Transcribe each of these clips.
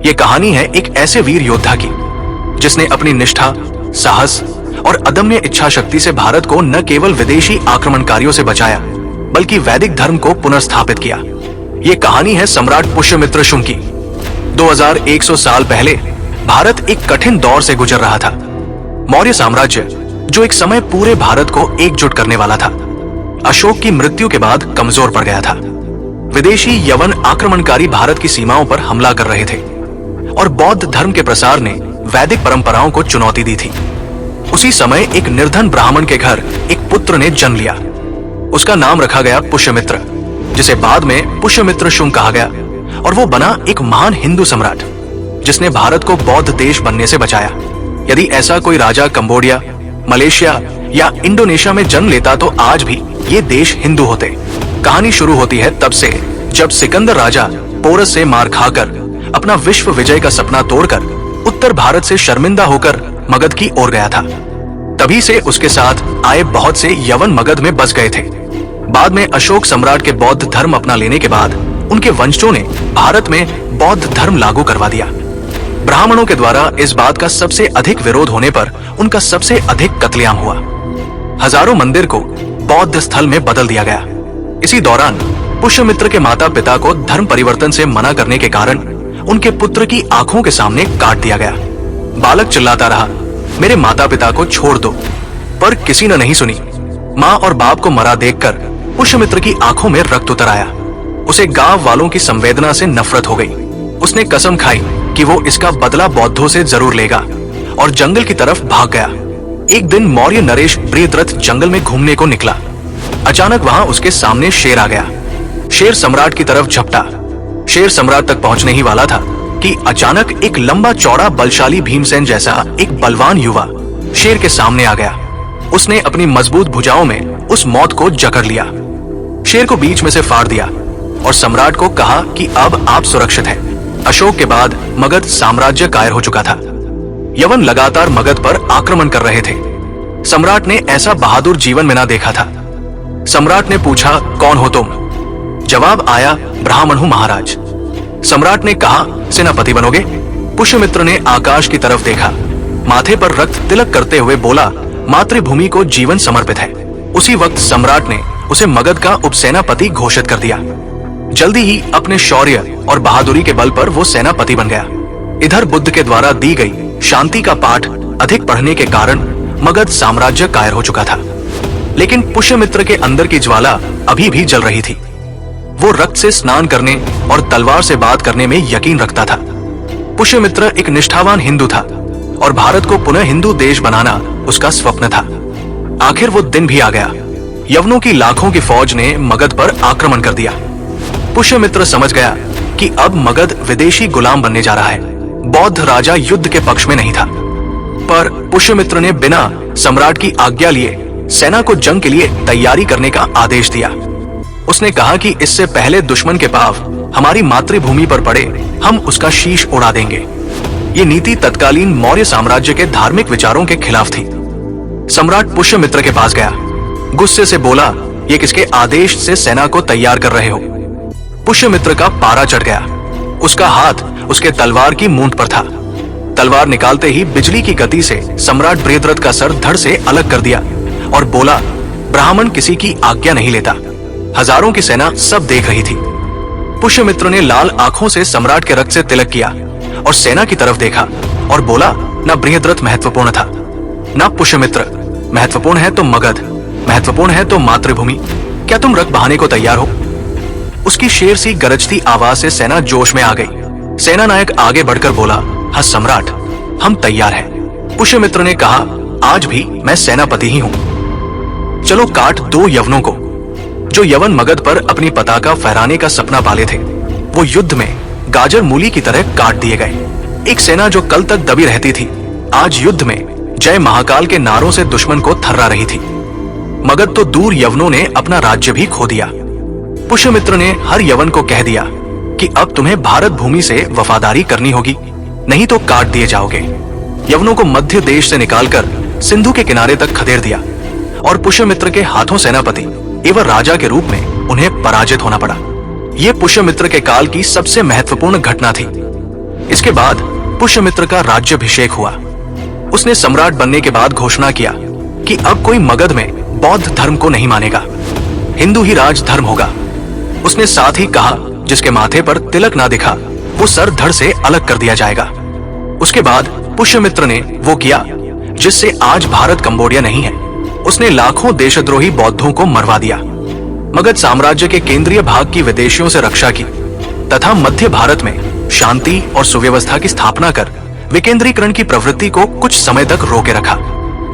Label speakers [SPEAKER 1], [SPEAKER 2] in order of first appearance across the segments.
[SPEAKER 1] ये कहानी है एक ऐसे वीर योद्धा की जिसने अपनी निष्ठा, साहस और अदम्य इच्छा शक्ति से भारत को न केवल विदेशी आक्रमणकारियों से बचाया बल्कि वैदिक धर्म को पुनर्स्थापित किया। ये कहानी है सम्राट पुष्यमित्र शुंग की। 2100 साल पहले भारत एक कठिन दौर से गुजर रहा था। मौर्य साम्राज्य, जो एक समय पूरे भारत को एकजुट करने वाला था, अशोक की मृत्यु के बाद कमजोर पड़ गया था। विदेशी यवन आक्रमणकारी भारत की सीमाओं पर हमला कर रहे थे और बौद्ध धर्म के प्रसार ने वैदिक परंपराओं को चुनौती दी थी। उसी समय एक निर्धन ब्राह्मण के घर एक पुत्र ने जन्म लिया। उसका नाम रखा गया पुष्यमित्र, जिसे बाद में पुष्यमित्र शुंग कहा गया, और वो बना एक महान हिंदू सम्राट जिसने भारत को बौद्ध देश बनने से बचाया। यदि ऐसा कोई राजा कंबोडिया, मलेशिया या इंडोनेशिया में जन्म लेता तो आज भी ये देश हिंदू होते। कहानी शुरू होती है तब से जब सिकंदर राजा पोरस से मार खाकर अपना विश्व विजय का सपना तोड़कर उत्तर भारत से शर्मिंदा होकर मगध की ओर गया था। तभी से उसके साथ आए बहुत से यवन मगध में बस गए थे। बाद में अशोक सम्राट के बौद्ध धर्म अपना लेने के बाद उनके वंशजों ने भारत में बौद्ध धर्म लागू करवा दिया। ब्राह्मणों के द्वारा इस बात का सबसे अधिक विरोध होने पर उनका सबसे अधिक कत्लेआम हुआ। हजारों मंदिर को बौद्ध स्थल में बदल दिया गया। इसी दौरान पुष्यमित्र के माता पिता को धर्म परिवर्तन से मना करने के कारण उनके पुत्र की आंखों के सामने काट दिया गया। बालक चिल्लाता रहा, मेरे माता पिता को छोड़ दो, पर किसी ने नहीं सुनी। माँ और बाप को मरा देखकर पुष्यमित्र की आंखों में रक्त उतर आया। उसे गांव वालों की संवेदना से नफरत हो गई। उसने कसम खाई कि वो इसका बदला बौद्धों से जरूर लेगा और जंगल की तरफ भाग गया। एक दिन मौर्य नरेश बृहद्रथ जंगल में घूमने को निकला। अचानक वहां उसके सामने शेर आ गया। शेर सम्राट की तरफ झपटा। शेर सम्राट तक पहुंचने ही वाला था कि अचानक एक लंबा चौड़ा बलशाली भीमसेन जैसा एक बलवान युवा शेर के सामने आ गया। उसने अपनी मजबूत भुजाओं में उस मौत को जकड़ लिया। शेर को बीच में से फाड़ दिया और सम्राट को कहा कि अब आप सुरक्षित हैं। अशोक के बाद मगध साम्राज्य कायर हो चुका था। यवन लगातार मगध पर आक्रमण कर रहे थे। सम्राट ने ऐसा बहादुर जीवन में ना देखा था। सम्राट ने पूछा, कौन हो तुम? जवाब आया, ब्राह्मण हूं महाराज। सम्राट ने कहा, सेनापति बनोगे? पुष्यमित्र ने आकाश की तरफ देखा, माथे पर रक्त तिलक करते हुए बोला, मातृभूमि को जीवन समर्पित है। उसी वक्त सम्राट ने उसे मगध का उपसेनापति घोषित कर दिया। जल्दी ही अपने शौर्य और बहादुरी के बल पर वो सेनापति बन गया। इधर बुद्ध के द्वारा दी गई शांति का पाठ अधिक पढ़ने के कारण मगध साम्राज्य कायर हो चुका था। लेकिन पुष्यमित्र के अंदर की ज्वाला अभी भी जल रही थी। वो रक्त से स्नान करने और तलवार से बात करने में यकीन रखता था। पुष्यमित्र एक निष्ठावान हिंदू था और भारत को पुनः हिंदू देश बनाना उसका स्वप्न था। आखिर वो दिन भी आ गया। यवनों की लाखों की फौज ने मगध पर आक्रमण कर दिया। पुष्यमित्र समझ गया कि अब मगध विदेशी गुलाम बनने जा रहा है। बौद्ध राजा युद्ध के पक्ष में नहीं था, पर पुष्यमित्र ने बिना सम्राट की आज्ञा लिए सेना को जंग के लिए तैयारी करने का आदेश दिया। उसने कहा कि इससे पहले दुश्मन के पांव हमारी मातृभूमि पर पड़े, हम उसका शीश उड़ा देंगे। ये नीति तत्कालीन मौर्य साम्राज्य के धार्मिक विचारों के खिलाफ थी। सम्राट पुष्यमित्र के पास गया, गुस्से से बोला, ये किसके आदेश से सेना को तैयार कर रहे हो? पुष्यमित्र का पारा चढ़ गया। उसका हाथ उसके तलवार की मूंछ पर था। तलवार निकालते ही बिजली की गति से सम्राट बृहद्रथ का सर धड़ से अलग कर दिया और बोला, ब्राह्मण किसी की आज्ञा नहीं लेता। हजारों की सेना सब देख रही थी। पुष्यमित्र ने लाल आंखों से सम्राट के रक्त से तिलक किया और सेना की तरफ देखा और बोला, न बृहद्रथ महत्वपूर्ण था, न पुष्यमित्र। महत्वपूर्ण है तो मगध, महत्वपूर्ण है तो मातृभूमि। क्या तुम रक्त बहाने को तैयार हो? उसकी शेर सी गरजती आवाज से सेना जोश में आ गई। सेना नायक आगे बढ़कर बोला, हाँ सम्राट, हम तैयार हैं। पुष्यमित्र ने कहा, आज भी मैं सेनापति ही हूं। चलो काट दो यवनों को जो यवन मगध पर अपनी पताका फहराने का सपना पाले थे। वो युद्ध में गाजर मूली की तरह काट दिए गए। एक सेना जो कल तक दबी रहती थी, आज युद्ध में जय महाकाल के नारों से दुश्मन को थर्रा रही थी। मगध तो दूर, यवनों ने अपना राज्य भी खो दिया। पुष्यमित्र ने हर यवन को कह दिया कि अब तुम्हें भारत भूमि से वफादारी करनी होगी, नहीं तो काट दिए जाओगे। यवनों को मध्य देश से निकालकर सिंधु के किनारे तक खदेड़ दिया और पुष्यमित्र के हाथों सेनापति एवं राजा के रूप में उन्हें पराजित होना पड़ा। ये पुष्यमित्र के काल की सबसे महत्वपूर्ण घटना थी। इसके बाद पुष्यमित्र का राज्याभिषेक हुआ। उसने सम्राट बनने के बाद घोषणा किया कि अब कोई मगध में बौद्ध धर्म को नहीं मानेगा, हिंदू ही राज धर्म होगा। उसने साथ ही कहा जिसके माथे पर तिलक ना दिखा वो सर धड़ से अलग कर दिया जाएगा। उसके बाद पुष्यमित्र ने वो किया जिससे आज भारत कंबोडिया नहीं है। उसने लाखों देशद्रोही बौद्धों को मरवा दिया, मगध साम्राज्य के केंद्रीय भाग की विदेशियों से रक्षा की तथा मध्य भारत में शांति और सुव्यवस्था की स्थापना कर विकेंद्रीकरण की प्रवृत्ति को कुछ समय तक रोके रखा।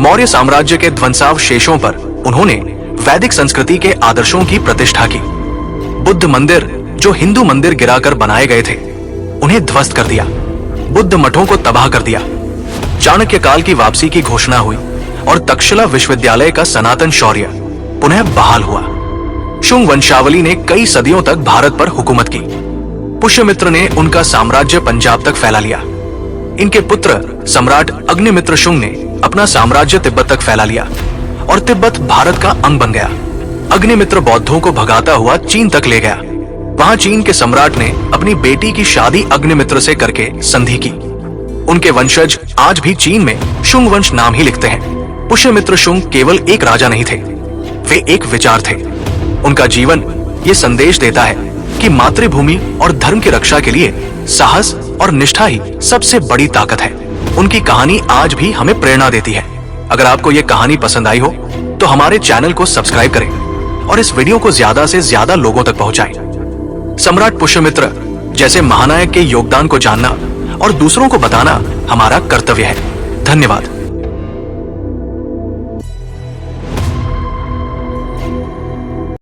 [SPEAKER 1] मौर्य साम्राज्य के ध्वंसावशेषों पर उन्होंने वैदिक संस्कृति के आदर्शों की प्रतिष्ठा की। बुद्ध मंदिर जो हिंदू मंदिर गिराकर बनाए गए थे उन्हें ध्वस्त कर दिया, बुद्ध मठों को तबाह कर दिया। चाणक्य काल की वापसी की घोषणा हुई और तक्षशिला विश्वविद्यालय का सनातन शौर्य पुनः बहाल हुआ। शुंग वंशावली ने कई सदियों तक भारत पर हुकूमत की। पुष्यमित्र ने उनका साम्राज्य पंजाब तक फैला लिया। इनके पुत्र सम्राट अग्निमित्र शुंग ने अपना साम्राज्य तिब्बत तक फैला लिया और तिब्बत भारत का अंग बन गया। अग्निमित्र बौद्धों को भगाता हुआ चीन तक ले गया। वहां चीन के सम्राट ने अपनी बेटी की शादी अग्निमित्र से करके संधि की। उनके वंशज आज भी चीन में शुंग वंश नाम ही लिखते हैं। पुष्यमित्र शुंग केवल एक राजा नहीं थे, वे एक विचार थे। उनका जीवन ये संदेश देता है कि मातृभूमि और धर्म की रक्षा के लिए साहस और निष्ठा ही सबसे बड़ी ताकत है। उनकी कहानी आज भी हमें प्रेरणा देती है। अगर आपको ये कहानी पसंद आई हो तो हमारे चैनल को सब्सक्राइब करें और इस वीडियो को ज्यादा से ज्यादा लोगों तक पहुंचाएं। सम्राट पुष्यमित्र जैसे महानायक के योगदान को जानना और दूसरों को बताना हमारा कर्तव्य है। धन्यवाद।